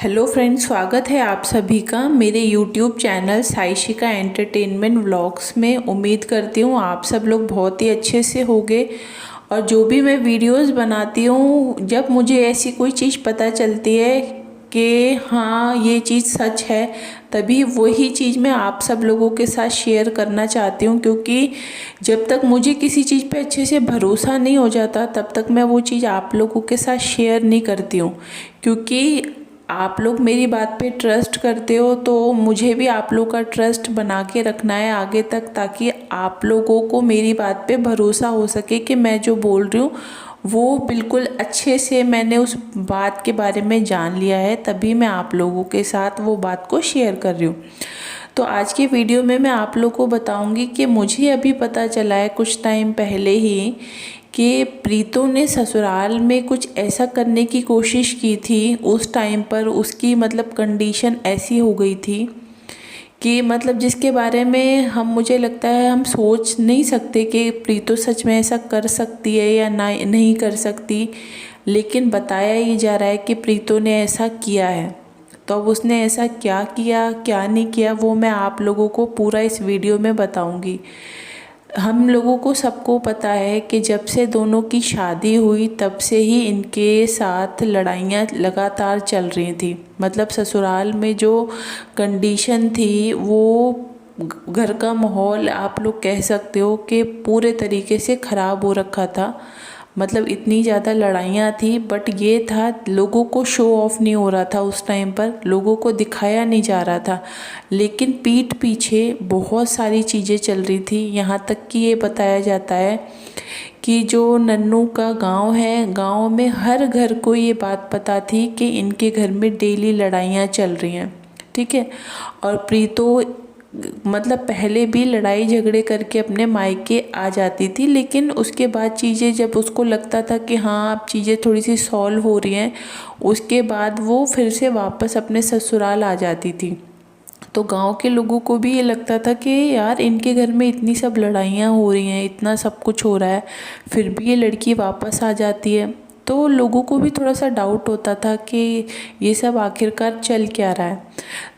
Hello friends, स्वागत है आप सभी का मेरे यूट्यूब चैनल साइशिका एंटरटेनमेंट व्लॉग्स में। उम्मीद करती हूँ आप सब लोग बहुत ही अच्छे से होंगे। और जो भी मैं वीडियोस बनाती हूँ, जब मुझे ऐसी कोई चीज़ पता चलती है कि हाँ ये चीज़ सच है, तभी वही चीज़ मैं आप सब लोगों के साथ शेयर करना चाहती हूँ। क्योंकि जब तक मुझे किसी चीज़ पे अच्छे से भरोसा नहीं हो जाता, तब तक मैं वो चीज़ आप लोगों के साथ शेयर नहीं करती हूँ। क्योंकि आप लोग मेरी बात पे ट्रस्ट करते हो, तो मुझे भी आप लोग का ट्रस्ट बना के रखना है आगे तक, ताकि आप लोगों को मेरी बात पे भरोसा हो सके कि मैं जो बोल रही हूँ वो बिल्कुल अच्छे से मैंने उस बात के बारे में जान लिया है, तभी मैं आप लोगों के साथ वो बात को शेयर कर रही हूँ। तो आज की वीडियो में मैं आप लोगों को बताऊंगी कि मुझे अभी पता चला है कुछ टाइम पहले ही कि प्रीतो ने ससुराल में कुछ ऐसा करने की कोशिश की थी। उस टाइम पर उसकी मतलब कंडीशन ऐसी हो गई थी कि मतलब जिसके बारे में मुझे लगता है हम सोच नहीं सकते कि प्रीतो सच में ऐसा कर सकती है या ना नहीं कर सकती। लेकिन बताया ही जा रहा है कि प्रीतो ने ऐसा किया है। तो अब उसने ऐसा क्या किया क्या नहीं किया, वो मैं आप लोगों को पूरा इस वीडियो में बताऊंगी। हम लोगों को सबको पता है कि जब से दोनों की शादी हुई तब से ही इनके साथ लड़ाइयाँ लगातार चल रही थी। मतलब ससुराल में जो कंडीशन थी, वो घर का माहौल आप लोग कह सकते हो कि पूरे तरीके से ख़राब हो रखा था। मतलब इतनी ज़्यादा लड़ाइयाँ थी, बट ये था लोगों को शो ऑफ नहीं हो रहा था। उस टाइम पर लोगों को दिखाया नहीं जा रहा था, लेकिन पीठ पीछे बहुत सारी चीज़ें चल रही थी। यहाँ तक कि ये बताया जाता है कि जो नन्नू का गांव है, गांव में हर घर को ये बात पता थी कि इनके घर में डेली लड़ाइयाँ चल रही हैं। ठीक है। और प्रीतो मतलब पहले भी लड़ाई झगड़े करके अपने मायके आ जाती थी, लेकिन उसके बाद चीज़ें जब उसको लगता था कि हाँ अब चीज़ें थोड़ी सी सॉल्व हो रही हैं, उसके बाद वो फिर से वापस अपने ससुराल आ जाती थी। तो गांव के लोगों को भी ये लगता था कि यार इनके घर में इतनी सब लड़ाइयाँ हो रही हैं, इतना सब कुछ हो रहा है, फिर भी ये लड़की वापस आ जाती है। तो लोगों को भी थोड़ा सा डाउट होता था कि ये सब आखिरकार चल क्या रहा है।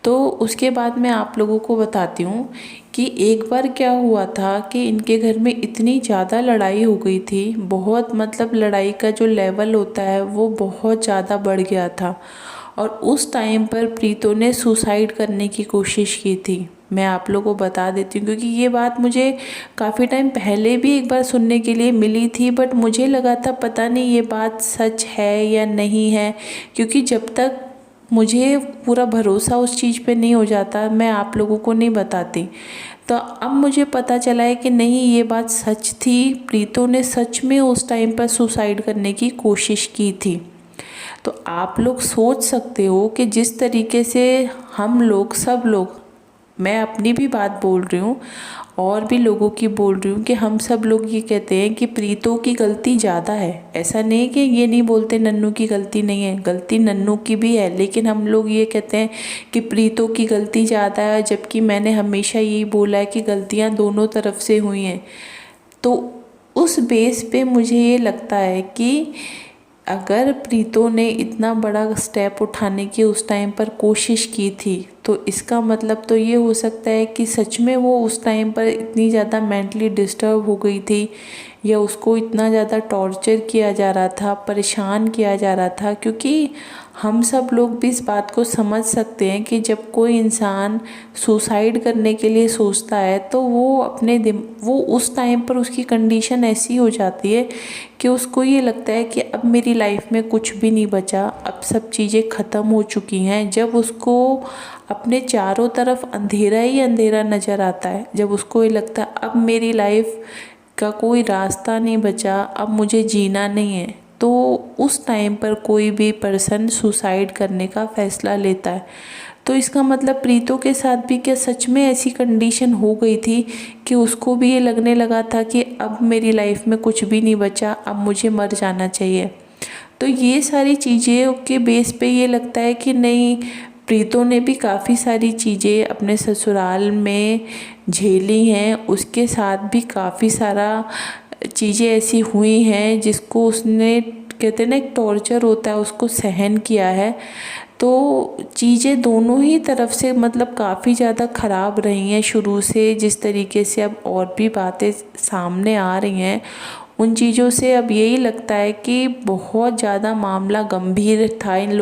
तो उसके बाद मैं आप लोगों को बताती हूँ कि एक बार क्या हुआ था कि इनके घर में इतनी ज़्यादा लड़ाई हो गई थी, बहुत मतलब लड़ाई का जो लेवल होता है वो बहुत ज़्यादा बढ़ गया था। और उस टाइम पर प्रीतो ने सुसाइड करने की कोशिश की थी। मैं आप लोगों को बता देती हूँ क्योंकि ये बात मुझे काफ़ी टाइम पहले भी एक बार सुनने के लिए मिली थी, बट मुझे लगा था पता नहीं ये बात सच है या नहीं है। क्योंकि जब तक मुझे पूरा भरोसा उस चीज़ पे नहीं हो जाता, मैं आप लोगों को नहीं बताती। तो अब मुझे पता चला है कि नहीं, ये बात सच थी। प्रीतो ने सच में उस टाइम पर सुसाइड करने की कोशिश की थी। तो आप लोग सोच सकते हो कि जिस तरीके से हम लोग सब लोग, मैं अपनी भी बात बोल रही हूँ और भी लोगों की बोल रही हूँ, कि हम सब लोग ये कहते हैं कि प्रीतो की गलती ज़्यादा है। ऐसा नहीं कि ये नहीं बोलते नन्नू की गलती नहीं है, गलती नन्नू की भी है, लेकिन हम लोग ये कहते हैं कि प्रीतो की गलती ज़्यादा है, जबकि मैंने हमेशा यही बोला है कि गलतियाँ दोनों तरफ से हुई हैं। तो उस बेस पे मुझे ये लगता है कि अगर प्रीतो ने इतना बड़ा स्टेप उठाने की उस टाइम पर कोशिश की थी, तो इसका मतलब तो ये हो सकता है कि सच में वो उस टाइम पर इतनी ज़्यादा मेंटली डिस्टर्ब हो गई थी, या उसको इतना ज़्यादा टॉर्चर किया जा रहा था, परेशान किया जा रहा था। क्योंकि हम सब लोग भी इस बात को समझ सकते हैं कि जब कोई इंसान सुसाइड करने के लिए सोचता है, तो वो उस टाइम पर उसकी कंडीशन ऐसी हो जाती है कि उसको ये लगता है कि अब मेरी लाइफ में कुछ भी नहीं बचा, अब सब चीज़ें ख़त्म हो चुकी हैं। जब उसको अपने चारों तरफ अंधेरा ही अंधेरा नज़र आता है, जब उसको ये लगता है अब मेरी लाइफ का कोई रास्ता नहीं बचा, अब मुझे जीना नहीं है, तो उस टाइम पर कोई भी पर्सन सुसाइड करने का फ़ैसला लेता है। तो इसका मतलब प्रीतो के साथ भी क्या सच में ऐसी कंडीशन हो गई थी कि उसको भी ये लगने लगा था कि अब मेरी लाइफ में कुछ भी नहीं बचा, अब मुझे मर जाना चाहिए। तो ये सारी चीज़ें के बेस पे ये लगता है कि नहीं, प्रीतो ने भी काफ़ी सारी चीज़ें अपने ससुराल में झेली हैं, उसके साथ भी काफ़ी सारा चीज़ें ऐसी हुई हैं जिसको उसने, कहते हैं ना एक टॉर्चर होता है, उसको सहन किया है। तो चीज़ें दोनों ही तरफ से मतलब काफ़ी ज़्यादा ख़राब रही हैं शुरू से। जिस तरीके से अब और भी बातें सामने आ रही हैं, उन चीज़ों से अब यही लगता है कि बहुत ज़्यादा मामला गंभीर था इन